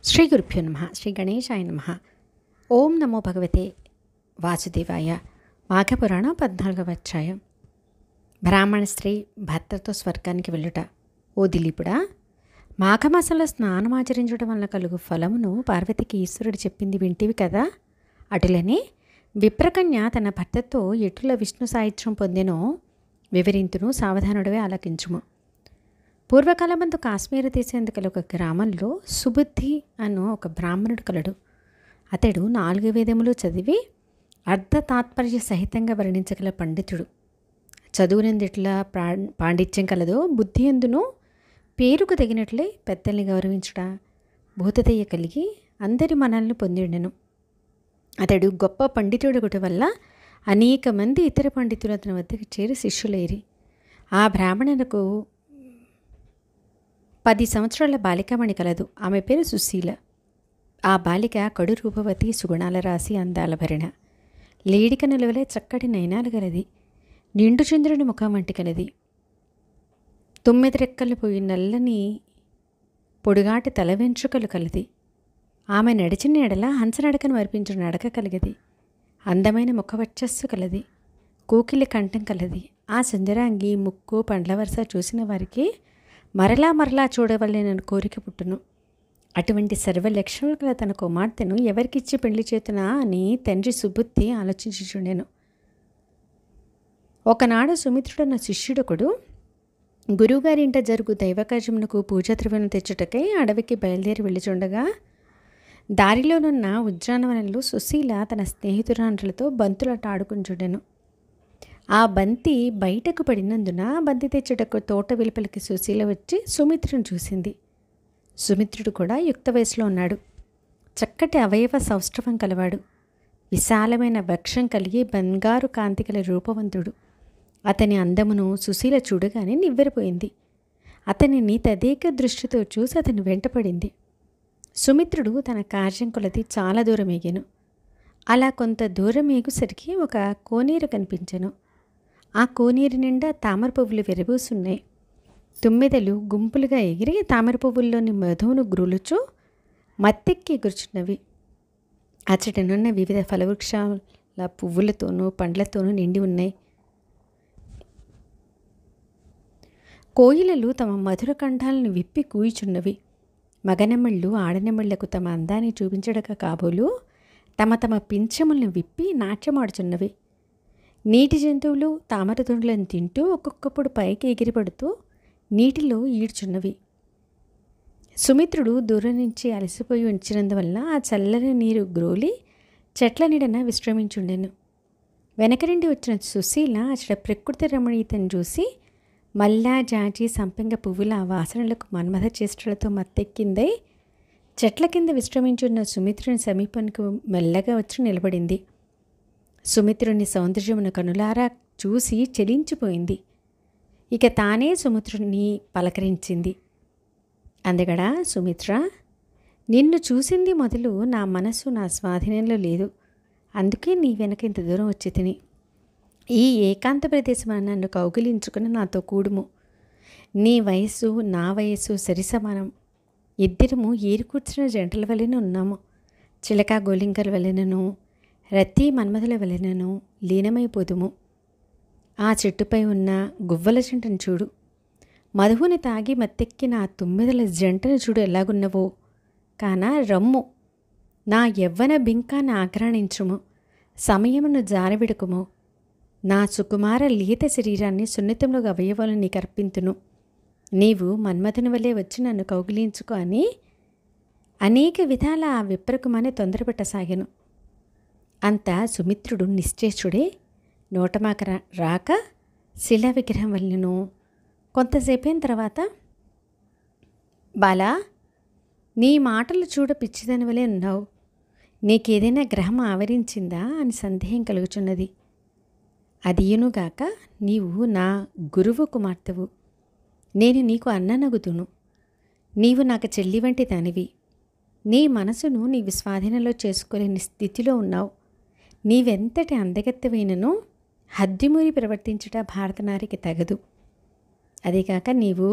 శ్రీ గురుభ్యో నమః. శ్రీ గణేశాయ నమః. ఓం నమో భగవతే వాసుదేవాయ. మాఘపురాణం 14వ అధ్యాయం. బ్రాహ్మణ స్త్రీ భర్తతో స్వర్గానికి వెళ్ళుట. ఓ దిలీపుడా, మాఘమాసంలో స్నానమాచరించడం వల్ల కలుగు ఫలమును పార్వతికి ఈశ్వరుడు చెప్పింది వింటివి కదా. అటులనే విప్రకన్య తన భర్తతో ఎటుల విష్ణు సాయుధ్యం పొందెనో వివరింతును, సావధానుడివే ఆలకించుము. పూర్వకాలమందు కాశ్మీర దేశందు కల ఒక గ్రామంలో సుబుద్ధి అను ఒక బ్రాహ్మణుడు కలడు. అతడు 4 వేదములు చదివి అర్ధ తాత్పర్య సహితంగా వర్ణించగల పండితుడు. చదువునందిట్లా పాండిత్యం కలదో, బుద్ధి ఎందును పేరుకు తగినట్లే పెద్దల్ని గౌరవించుట, భూతదయ్య కలిగి అందరి మనల్ని పొందిండెను. అతడు గొప్ప పండితుడు వల్ల అనేక మంది ఇతర పండితులు అతని వద్దకు చేరి శిష్యులేరి. ఆ బ్రాహ్మణులకు 10 సంవత్సరాల బాలికమణి కలదు. ఆమె పేరు సుశీల. ఆ బాలిక కడు రూపవతి, సుగుణాల రాశి, అందాల భరిణ, లేడిక నిలువలే చక్కటి నయనాలు గలది. నిండు చంద్రుని ముఖం వంటి కలది. 9 రెక్కలు పోయి నల్లని పొడుగాటి తల వెంట్రుకలు కలది. ఆమె నడిచిన ఎడల హంసనడకను వర్పించిన నడక కలిగది. అందమైన ముఖవచ్చస్సు కలది. కూకిలి కంఠం కలది. ఆ సుందరాంగి ముక్కు పండ్ల వరుస చూసిన వారికి మరలా మరలా చూడవలెనని కోరిక పుట్టును. అటువంటి సర్వలక్షణులు గల తన కుమార్తెను ఎవరికిచ్చి పెళ్లి చేతునా అని తండ్రి సుబుద్ధి ఆలోచించుచుండెను. ఒకనాడు సుమిత్రుడన్న శిష్యుడొకడు గురువుగారింట జరుగు దైవకార్యమునకు పూజాద్రవ్యను తెచ్చుటకై అడవికి బయలుదేరి వెళ్ళిచుండగా దారిలోనున్న ఉద్యానవనంలో సుశీల తన స్నేహితురాండ్రులతో బంతులాట ఆడుకుంటుండెను. ఆ బంతి బయటకు పడినందున బంతి తెచ్చుటకు తోట వెలుపలికి సుశీల వచ్చి సుమిత్రుని చూసింది. సుమిత్రుడు కూడా యుక్త వయసులో ఉన్నాడు. చక్కటి అవయవ సౌష్ఠవం కలవాడు. విశాలమైన వక్షం కలిగి బంగారు కాంతి గల రూపవంతుడు. అతని అందమును సుశీల చూడగానే నివ్వెరపోయింది. అతనిని తదేక దృష్టితో చూసి అతని వెంటపడింది. సుమిత్రుడు తన కార్యం కొలది చాలా దూరం ఎగాను. అలా కొంత దూరం ఎగుసరికి ఒక కోనేరు కనిపించెను. ఆ కోనేరు నిండా తామర పువ్వులు విరబూసున్నాయి. తుమ్మెదలు గుంపులుగా ఎగిరి తామర పువ్వుల్లోని మధువును గ్రులుచు మత్తెక్కి ఎగురుచున్నవి. అచ్చటనున్న వివిధ ఫలవృక్షాల పువ్వులతోనూ పండ్లతోనూ నిండి ఉన్నాయి. కోయిలలు తమ మధుర కంఠాలను విప్పి కూయిచున్నవి. మగనెమ్మళ్ళు ఆడనెమ్మళ్లకు తమ అందాన్ని చూపించడక కాబోలు తమ తమ పింఛములను విప్పి నాట్యమాడుచున్నవి. నీటి జంతువులు తామర తుండ్లను తింటూ ఒక్కొక్కప్పుడు పైకి ఎగిరిపడుతూ నీటిలో ఈడ్చున్నవి. సుమిత్రుడు దూరం నుంచి అలసిపోయి ఉంచినందువల్ల ఆ చల్లని నీరు గ్రోలి చెట్ల నీడన విశ్రమించుండెను. వెనక నుండి వచ్చిన సుశీల అచ్చట ప్రకృతి రమణీయతను చూసి మల్లా, జాజి, సంపెంగ పువ్వుల వాసనలకు మన్మథ చేష్టలతో మత్తెక్కిందై చెట్ల కింద విశ్రమించున్న సుమిత్రుని సమీపానికి మెల్లగా వచ్చి నిలబడింది. సుమిత్రుని సౌందర్యమును కనులారా చూసి చెలించిపోయింది. ఇక తానే సుమిత్రుని పలకరించింది. అందగడా సుమిత్ర, నిన్ను చూసింది మొదలు నా మనసు నా స్వాధీనంలో లేదు. అందుకే నీ వెనక ఇంత దూరం వచ్చి తిని ఈ ఏకాంత ప్రదేశం నన్ను కౌగిలించుకుని నాతో కూడుము. నీ వయస్సు నా వయస్సు సరిసమానం. ఇద్దరము ఏరి కూర్చున్న జంటల వలెనే ఉన్నాము. చిలక గోలింకల వలెనను రతి మన్మధుల వలెనను లీనమైపోదుము. ఆ చెట్టుపై ఉన్న గువ్వల జంటను చూడు. మధువుని తాగి మత్తెక్కిన ఆ 9 జంటను చూడు ఎలాగున్నవో. కాన రమ్ము, నా యవ్వన బింకాన్ని ఆగ్రాణించుము. సమయమును జారవిడుకుము. నా సుకుమార లీత శరీరాన్ని సున్నితంలో అవయవాలను నీకు అర్పింతును. నీవు మన్మథుని వలె వచ్చి నన్ను కౌగిలించుకో అని అనేక విధాల ఆ విప్రకుమాని తొందరపెట్టసాగాను. అంతా సుమిత్రుడు నిశ్చేష్టుడే. నోటమాక రాక శిలా విగ్రహం వల్లను. కొంతసేపైన తర్వాత, బాలా, నీ మాటలు చూడ పిచ్చిదని వలె ఉన్నావు. నీకేదైనా గ్రహం ఆవరించిందా అని సందేహం కలుగుచున్నది. అదియునుగాక నీవు నా గురువు కుమార్తెవు. నేను నీకు అన్ననగుదును. నీవు నాకు చెల్లి వంటి దానివి. నీ మనసును నీవు స్వాధీనంలో చేసుకోలేని స్థితిలో ఉన్నావు. నీవెంతటి అందగత్తెవైనను హద్దుమూరి ప్రవర్తించుట భారతనారికి తగదు. అదేకాక నీవు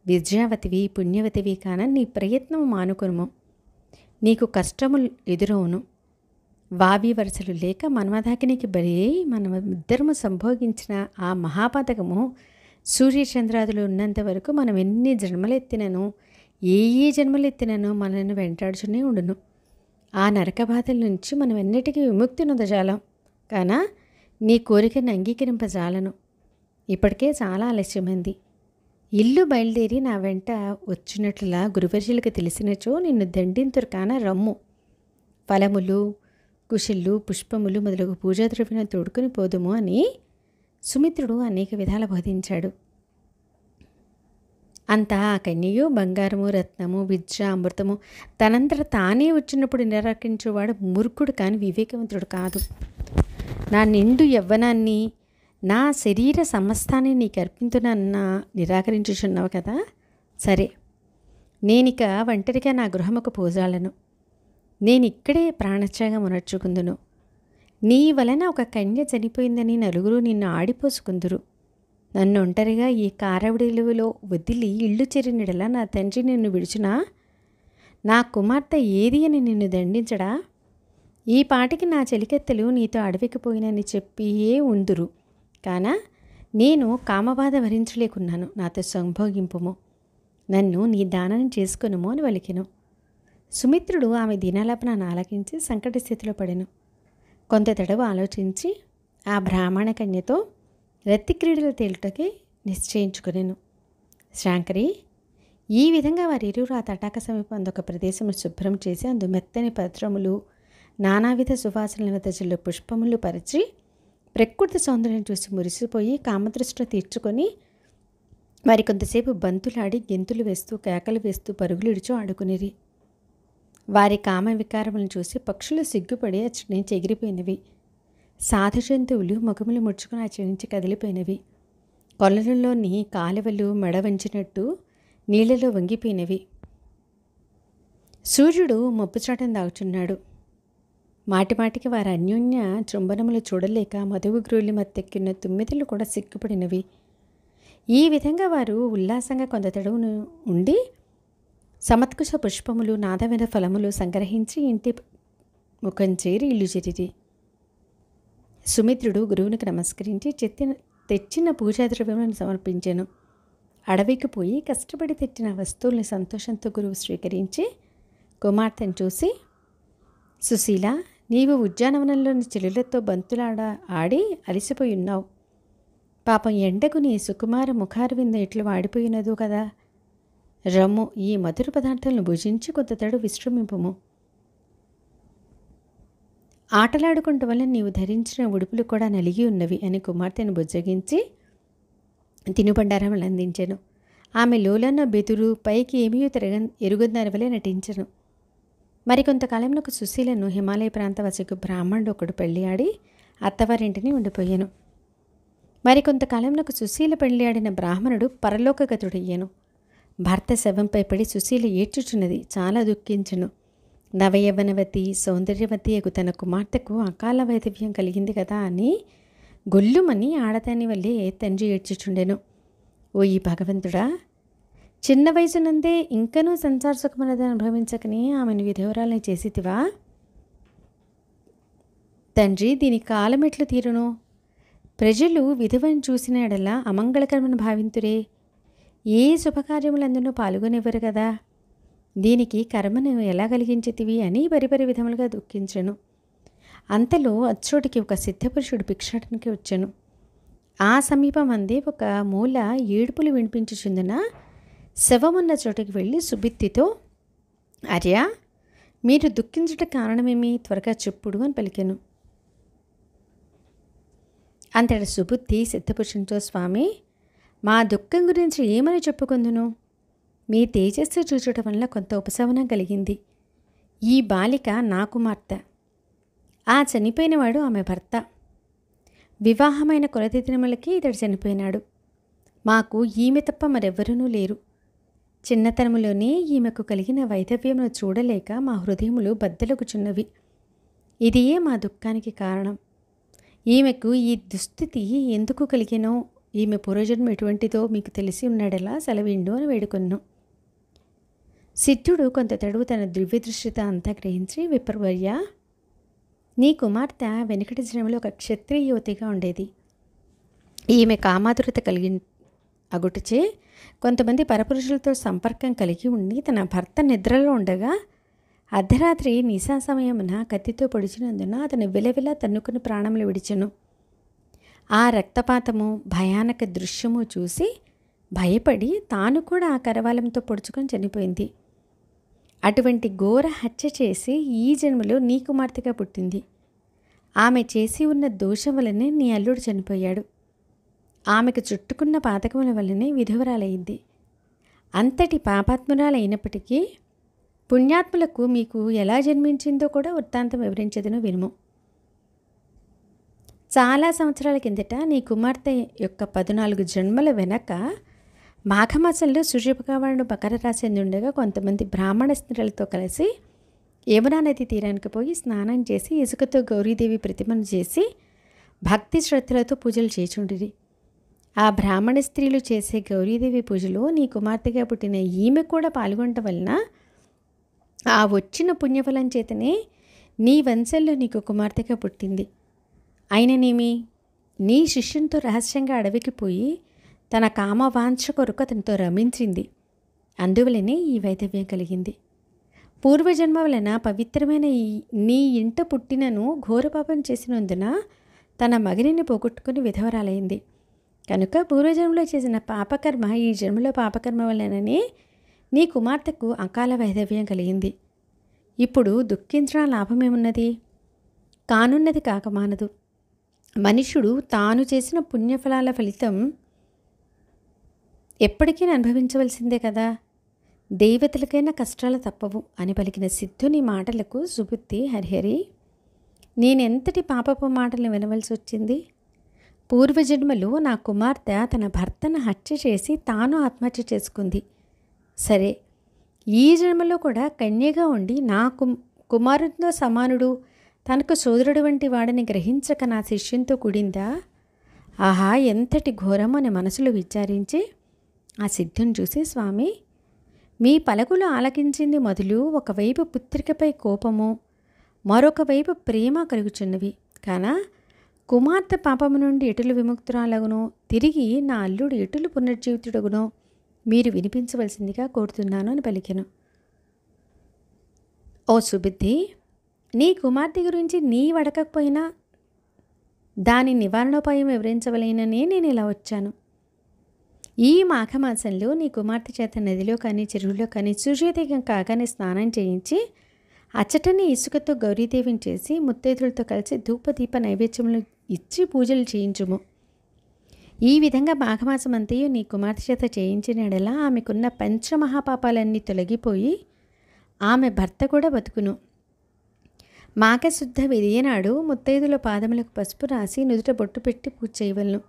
విద్యావతివి పుణ్యవతివి కాన నీ ప్రయత్నము మానుకొనుము. నీకు కష్టములు ఎదురవును. వావి వరుసలు లేక మన్మథాకినికి బలి అయి మనమిద్దరము సంభోగించిన ఆ మహాపథకము సూర్యచంద్రాదులు ఉన్నంత వరకు మనం ఎన్ని జన్మలెత్తినను ఏ జన్మలెత్తినను మనల్ని వెంటాడుచునే ఉండును. ఆ నరక బాధల నుంచి మనం ఎన్నిటికీ విముక్తి నొందజాలం. కాన నీ కోరికను అంగీకరింపజాలను. ఇప్పటికే చాలా ఆలస్యమైంది. ఇల్లు బయలుదేరి నా వెంట వచ్చినట్లులా గురువర్యులకు తెలిసినచో నిన్ను దండింతురు కాన రమ్ము. ఫలములు, కుశిళ్ళు, పుష్పములు మొదలగు పూజా ద్రవ్యం తోడుకుని పోదుము అని సుమిత్రుడు అనేక విధాల బోధించాడు. అంతా ఆ కన్యయు బంగారము, రత్నము, విద్య, అమృతము తనంతట తానే వచ్చినప్పుడు నిరాకరించేవాడు మూర్ఖుడు కాని వివేకవంతుడు కాదు. నా నిండు యవ్వనాన్ని, నా శరీర సమస్తాన్ని నీకు అర్పించునన్న నిరాకరించుచున్నావు కదా. సరే, నేనిక ఒంటరిగా నా గృహముకు పోజాలను. నేనిక్కడే ప్రాణత్యాగం నడుచుకుందును. నీ వలన ఒక కన్య చనిపోయిందని నలుగురు నిన్ను ఆడిపోసుకుందురు. నన్ను ఒంటరిగా ఈ కారవిడిలో వదిలి ఇల్లు చెరినడలా నా తండ్రి నిన్ను విడిచునా? నా కుమార్తె ఏది అని నిన్ను దండించడా? ఈ పాటికి నా చెలికెత్తలు నీతో అడవికి పోయినని చెప్పియే ఉందురు. కాన నేను కామబాధ భరించలేకున్నాను. నాతో సంభోగింపుము. నన్ను నీ దానం చేసుకొనుము అని వలికెను. సుమిత్రుడు ఆమె దీనాలాపనను ఆలకించి సంకట స్థితిలో పడెను. కొంత తడవు ఆలోచించి ఆ బ్రాహ్మణ కన్యతో రతి క్రీడలు తేలుటకి నిశ్చయించుకునేను. శాంకరి, ఈ విధంగా వారిరువురు ఆ తటాక సమీపం ఒక ప్రదేశము శుభ్రం చేసి అందు మెత్తని పత్రములు, నానావిధ సువాసనల వెదజల్లు పుష్పములు పరిచి ప్రకృతి సౌందర్యం చూసి మురిసిపోయి కామదృష్టి తీర్చుకొని మరి కొంతసేపు బంతులాడి గెంతులు వేస్తూ కేకలు వేస్తూ పరుగులు ఇడుచు ఆడుకునిరి. వారి కామ వికారములను చూసి పక్షులు సిగ్గుపడి అచ్చటి నుంచి ఎగిరిపోయినవి. సాధు జంతువులు ముఖములు ముడుచుకుని అచ్చటి నుంచి కదిలిపోయినవి. కొలనులోని కాలువలు మెడ వంచినట్టు నీళ్లలో వంగిపోయినవి. సూర్యుడు మబ్బుచాటం దాగుచున్నాడు. మాటిమాటికి వారి అన్యోన్య చుంబనములు చూడలేక మధువు గ్రోలి మత్తెక్కిన తుమ్మిదలు కూడా సిగ్గుపడినవి. ఈ విధంగా వారు ఉల్లాసంగా కొంత తడవును ఉండి సమత్కుశ పుష్పములు, నాదమైన ఫలములు సంగ్రహించి ఇంటి ముఖం చేరి ఇల్లు చేరిరి. సుమిత్రుడు గురువునికి నమస్కరించి తెచ్చిన పూజా ద్రవ్యములను సమర్పించెను. అడవికి పోయి కష్టపడి తెచ్చిన వస్తువుల్ని సంతోషంతో గురువు స్వీకరించి కుమార్తెను చూసి, సుశీల, నీవు ఉద్యానవనంలోని చెలులతో ఆడి అలసిపోయి ఉన్నావు. పాపం ఎండకు నీ సుకుమార ముఖారవింద ఎట్లు వాడిపోయినదో కదా. రమ్ము, ఈ మధుర పదార్థాలను భుజించి కొంత తడు విశ్రమింపుము. ఆటలాడుకుంట వల్ల నీవు ధరించిన ఉడుపులు కూడా నలిగి ఉన్నవి అని కుమార్తెను బుజ్జగించి తినుబండారములు అందించెను. ఆమె లోలన్న బెదురు పైకి ఏమీ ఎరుగుదాని వలె నటించెను. మరికొంతకాలంలో సుశీలను హిమాలయ ప్రాంతవాసికు బ్రాహ్మణుడు ఒకడు పెళ్లి ఆడి అత్తవారింటిని ఉండిపోయాను. మరికొంతకాలంలో సుశీల పెళ్లి ఆడిన బ్రాహ్మణుడు పరలోకగతుడయ్యాను. భర్త శవంపై పడి సుశీల ఏడ్చుచున్నది. చాలా దుఃఖించెను. నవయవనవతి సౌందర్యవతి అగు తన కుమార్తెకు అకాల వైదవ్యం కలిగింది కదా అని గొల్లుమని ఆడదాని వల్లే తండ్రి ఏడ్చుచుండెను. ఓ ఈ భగవంతుడా, చిన్న వయసునందే ఇంకనూ సంసార సుఖమన్నది అనుభవించకని ఆమెను విధవరాలని చేసితివా? తండ్రి, దీని కాలమెట్లు తీరును? ప్రజలు విధవని చూసిన ఎడలా అమంగళకరమని భావింతురే. ఏ శుభకార్యములందునూ పాల్గొనివ్వరు కదా. దీనికి కర్మను ఎలా కలిగించితివి అని పరిపరి విధములుగా దుఃఖించెను. అంతలో అచ్చోటికి ఒక సిద్ధపురుషుడు భిక్షాటనకి వచ్చెను. ఆ సమీపం అందే ఒక మూల ఏడుపులు వినిపించుచుందున శవమున్న చోటికి వెళ్ళి సుబిత్తితో, ఆర్య, మీరు దుఃఖించుట కారణమేమి? త్వరగా చెప్పుడు అని పలికెను. అంతటి సుబుద్ధి సిద్ధపురుషునితో, స్వామి, మా దుఃఖం గురించి ఏమని చెప్పుకుందును? మీ తేజస్సు చూచటం వల్ల కొంత ఉపశమనం కలిగింది. ఈ బాలిక నా కుమార్తె. ఆ చనిపోయినవాడు ఆమె భర్త. వివాహమైన కొలది దినములకి ఇతడు చనిపోయినాడు. మాకు ఈమె తప్ప మరెవ్వరూ లేరు. చిన్నతనములోనే ఈమెకు కలిగిన వైధవ్యమును చూడలేక మా హృదయములు బద్దలగుచున్నవి. ఇదియే మా దుఃఖానికి కారణం. ఈమెకు ఈ దుస్థితి ఎందుకు కలిగినో, ఈమె పూర్వజన్మ ఎటువంటిదో మీకు తెలిసి ఉన్నాడలా సెలవిండు అని వేడుకొన్ను. సిద్ధుడు కొంత తడువు తన దివ్య దృష్టితో అంతా గ్రహించి, విప్రవర్య, నీ కుమార్తె వెనుకటి జన్మలో ఒక క్షత్రియ యువతిగా ఉండేది. ఈమె కామాతురత కలిగి అగుటచే కొంతమంది పరపురుషులతో సంపర్కం కలిగి ఉండి తన భర్త నిద్రలో ఉండగా అర్ధరాత్రి నిశా సమయమున కత్తితో పొడిచినందున అతను విలవిల తన్నుకుని ప్రాణములు విడిచెను. ఆ రక్తపాతము భయానక దృశ్యము చూసి భయపడి తాను కూడా ఆ కరవాలంతో పొడుచుకొని చనిపోయింది. అటువంటి ఘోర హత్య చేసి ఈ జన్మలో నీ కుమార్తెగా పుట్టింది. ఆమె చేసి ఉన్న దోషం వలనే నీ అల్లుడు చనిపోయాడు. ఆమెకు చుట్టుకున్న పాతకముల వల్లనే విధవరాలయ్యింది. అంతటి పాపాత్మురాలైనప్పటికీ పుణ్యాత్ములకు మీకు ఎలా జన్మించిందో కూడా వృత్తాంతం వివరించదును వినుము. చాలా సంవత్సరాల కిందట నీ కుమార్తె యొక్క 14 జన్మల వెనక మాఘమాసంలో సూర్యభగవానుడు మకర రాశి ఉండగా కొంతమంది బ్రాహ్మణ స్త్రీలతో కలిసి యమునా నది తీరానికి పోయి స్నానం చేసి ఇసుకతో గౌరీదేవి ప్రతిమను చేసి భక్తి శ్రద్ధలతో పూజలు చేచుండిరి. ఆ బ్రాహ్మణ స్త్రీలు చేసే గౌరీదేవి పూజలో నీ కుమార్తెగా పుట్టిన ఈమె కూడా పాల్గొనటం వలన ఆ వచ్చిన పుణ్యఫలం చేతనే నీ వంశంలో నీకు కుమార్తెగా పుట్టింది. అయిననేమి నీ శిష్యునితో రహస్యంగా అడవికి పోయి తన కామవాంఛ కొరకు అతనితో రమించింది. అందువలనే ఈ వైధవ్యం కలిగింది. పూర్వజన్మ వలన పవిత్రమైన నీ ఇంట పుట్టినను ఘోరపాపం చేసినందున తన మగనిని పోగొట్టుకుని విధవరాలైంది. కనుక పూర్వజన్మలో చేసిన పాపకర్మ ఈ జన్మలో పాపకర్మ వలననే నీ కుమార్తెకు అకాల వైధవ్యం కలిగింది. ఇప్పుడు దుఃఖించడం లాభమేమున్నది? కానున్నది కాకమానదు. మనుష్యుడు తాను చేసిన పుణ్యఫలాల ఫలితం ఎప్పటికీ అనుభవించవలసిందే కదా. దేవతలకైనా కష్టాలు తప్పవు అని పలికిన సిద్ధుని మాటలకు సుబుద్ధి, హరిహరి, నేనెంతటి పాపపు మాటలను వినవలసి వచ్చింది? పూర్వజన్మలో నా కుమార్తె తన భర్తను హత్య చేసి తాను ఆత్మహత్య చేసుకుంది. సరే, ఈ జన్మలో కూడా కన్యగా ఉండి నా కుమారుడితో సమానుడు, తనకు సోదరుడు వంటి వాడిని గ్రహించక నా శిష్యంతో కూడిందా? ఆహా, ఎంతటి ఘోరం అని మనసులో విచారించి ఆ సిద్ధుని చూసి, స్వామి, మీ పలుకులు ఆలకించింది మొదలు ఒకవైపు పుత్రికపై కోపము, మరొక వైపు ప్రేమ కలుగుచున్నవి. కానా కుమార్తె పాపము నుండి ఎటులు విముక్తురాలగునో, తిరిగి నా అల్లుడు ఎటులు పునర్జీవితుడగునో మీరు వినిపించవలసిందిగా కోరుతున్నాను అని పలికెను. ఓ సుబుద్ధి, నీ కుమార్తె గురించి నీ వడకపోయినా దాని నివారణోపాయం వివరించవలేననే నేను ఇలా వచ్చాను. ఈ మాఘమాసంలో నీ కుమార్తె చేత నదిలో కానీ చెరువులో కానీ సూర్యోదయం కాగానే స్నానం చేయించి అచ్చటని ఇసుకతో గౌరీదేవిని చేసి ముత్తైదులతో కలిసి ధూపదీప నైవేద్యములు ఇచ్చి పూజలు చేయించుము. ఈ విధంగా మాఘమాసం అంతయు నీ కుమార్తె చేత చేయించినడలా ఆమెకున్న పంచమహాపాపాలన్నీ తొలగిపోయి ఆమె భర్త కూడా బతుకును. మాఘశుద్ధ విధియనాడు ముత్తైదుల పాదములకు పసుపు రాసి నుదుట బొట్టు పెట్టి పూజ చేయవలను.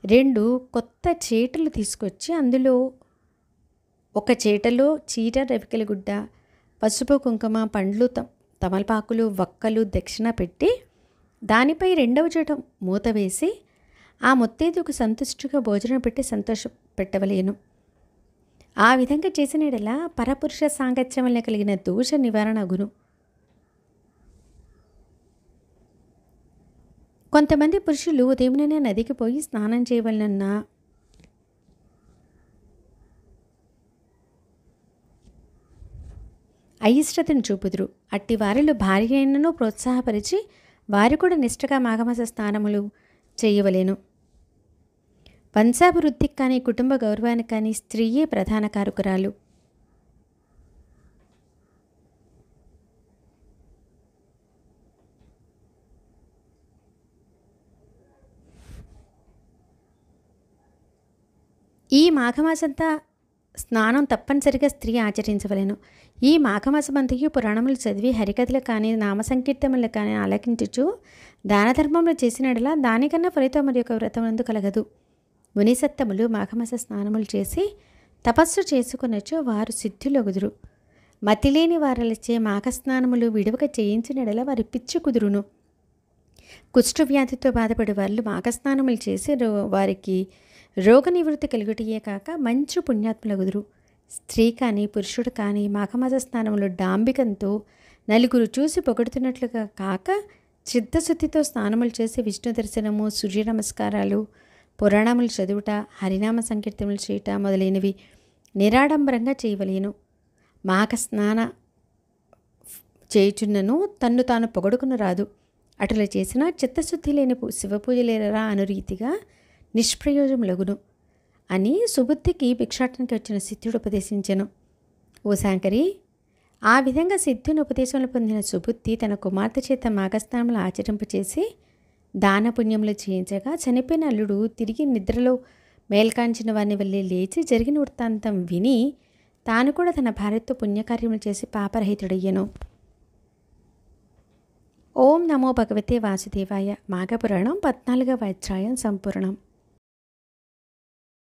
2 కొత్త చీటలు తీసుకొచ్చి అందులో ఒక చీటలో చీర, రవికల గుడ్డ, పసుపు, కుంకుమ, పండ్లు, తమలపాకులు, వక్కలు దక్షిణ పెట్టి దానిపై 2వ చీట మూత వేసి ఆ ముత్తైదుకు సంతుష్టిగా భోజనం పెట్టి సంతోష పెట్టవలేను. ఆ విధంగా చేసినడలా పరపురుష సాంగత్యం వల్ల కలిగిన దోష నివారణ అగును. కొంతమంది పురుషులు ఉదయముననే నదికి పోయి స్నానం చేయవలనన్న అయిష్టతను చూపుదురు. అట్టి వారిలో భార్య అయినను ప్రోత్సాహపరిచి వారు కూడా నిష్ఠగా మాఘమాస స్నానములు చేయవలేను. వంశాభివృద్ధికి కానీ కుటుంబ గౌరవానికి కానీ స్త్రీయే ప్రధాన కారకురాలు. ఈ మాఘమాసంతా స్నానం తప్పనిసరిగా స్త్రీ ఆచరించవలేను. ఈ మాఘమాసమంతయు పురాణములు చదివి హరికథలు కానీ నామ సంకీర్తనలు కానీ ఆలకించుచు దాన ధర్మములు చేసినడలా దానికన్నా ఫలితం మరి యొక్క వ్రతమందు కలగదు. మునిసత్తములు మాఘమాస స్నానములు చేసి తపస్సు చేసుకునొచ్చు వారు సిద్ధులొగుదురు. మతిలేని వారలచే మాఘస్నానములు విడువక చేయించినడలా వారి పిచ్చి కుదురును. కుష్ఠవ్యాధితో బాధపడే వాళ్ళు మాఘస్నానములు చేసి వారికి రోగ నివృత్తి కలుగుటయే కాక మంచు పుణ్యాత్ములగుదురు. స్త్రీ కానీ పురుషుడు కానీ మాఘమాస స్నానంలో డాంబికంతో నలుగురు చూసి పొగడుతున్నట్లుగా కాక చిత్తశుద్ధితో స్నానములు చేసి విష్ణు దర్శనము, సూర్య నమస్కారాలు, పురాణములు చదువుట, హరినామ సంకీర్తనలు చేయుట మొదలైనవి నిరాడంబరంగా చేయవలేను. మాఘ స్నాన చేయుచున్నను తన్ను తాను పొగడుకున రాదు. అటులా చేసిన చిత్తశుద్ధి లేని శివపూజలేరా అను రీతిగా నిష్ప్రయోజములగును అని సుబుద్ధికి భిక్షాటనకి వచ్చిన సిద్ధుడు ఉపదేశించెను. ఓ శాంకరి, ఆ విధంగా సిద్ధుని ఉపదేశంలో పొందిన సుబుద్ధి తన కుమార్తె చేత మాఘస్నానములు ఆచరింపచేసి దానపుణ్యములు చేయించగా చనిపోయిన అల్లుడు తిరిగి నిద్రలో మేల్కాంచిన వారిని వల్లే లేచి జరిగిన వృత్తాంతం విని తాను కూడా తన భార్యతో పుణ్యకార్యములు చేసి పాపరహితుడయ్యను. ఓం నమో భగవతే వాసుదేవాయ. మాఘపురాణం 14వ అధ్యాయం సంపూర్ణం.